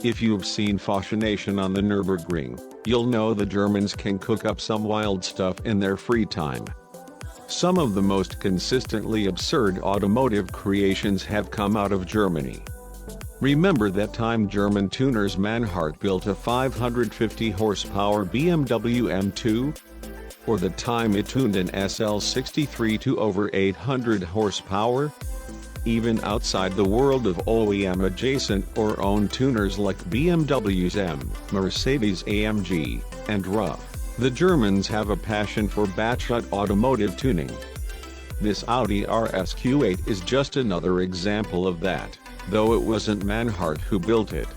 If you've seen Faszination on the Nurburgring, you'll know the Germans can cook up some wild stuff in their free time. Some of the most consistently absurd automotive creations have come out of Germany. Remember that time German tuners Manhart built a 550 horsepower BMW M2? Or the time it tuned an SL63 to over 800 horsepower? Even outside the world of OEM-adjacent or owned tuners like BMW's M, Mercedes-AMG, and RUF, the Germans have a passion for batshit automotive tuning. This Audi RS Q8 is just another example of that, though it wasn't Manhart who built it.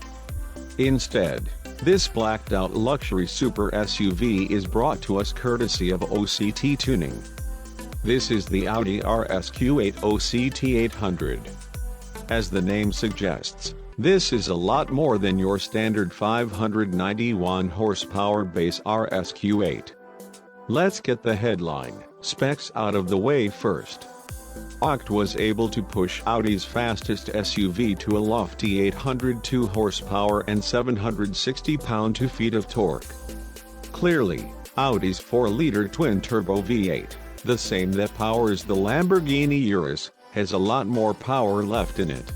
Instead, this blacked-out luxury super SUV is brought to us courtesy of OCT Tuning. This is the Audi RS Q8 OCT 800. As the name suggests, this is a lot more than your standard 591 horsepower base RS Q8. Let's get the headline specs out of the way first. OCT was able to push Audi's fastest SUV to a lofty 802 horsepower and 760 pound-feet of torque. Clearly, Audi's 4-liter twin-turbo V8, the same that powers the Lamborghini Urus, has a lot more power left in it.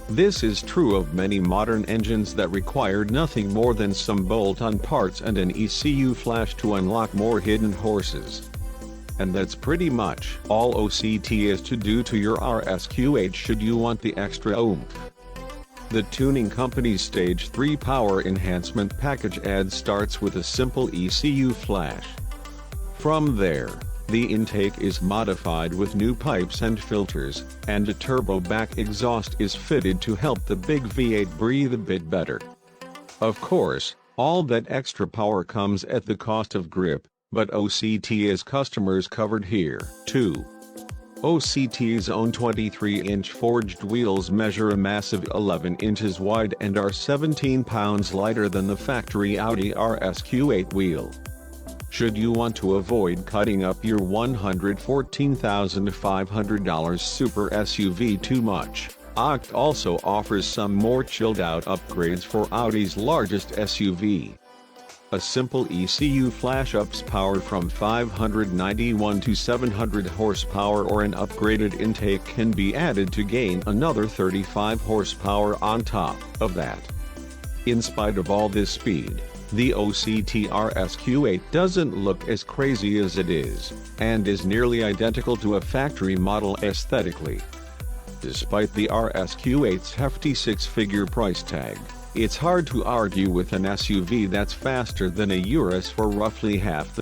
This is true of many modern engines that required nothing more than some bolt-on parts and an ECU flash to unlock more hidden horses. And that's pretty much all OCT is to do to your RS Q8 should you want the extra oomph. The tuning company's Stage 3 power enhancement package ad starts with a simple ECU flash. From there, the intake is modified with new pipes and filters, and a turbo back exhaust is fitted to help the big V8 breathe a bit better. Of course, all that extra power comes at the cost of grip, but OCT is customers covered here, too. OCT's own 23-inch forged wheels measure a massive 11 inches wide and are 17 pounds lighter than the factory Audi RS Q8 wheel. Should you want to avoid cutting up your $114,500 super SUV too much, OCT also offers some more chilled-out upgrades for Audi's largest SUV. A simple ECU flash-ups powered from 591 to 700 horsepower or an upgraded intake can be added to gain another 35 horsepower on top of that. In spite of all this speed, the OCT RS Q8 doesn't look as crazy as it is, and is nearly identical to a factory model aesthetically. Despite the RS Q8's hefty six-figure price tag, it's hard to argue with an SUV that's faster than a Urus for roughly half the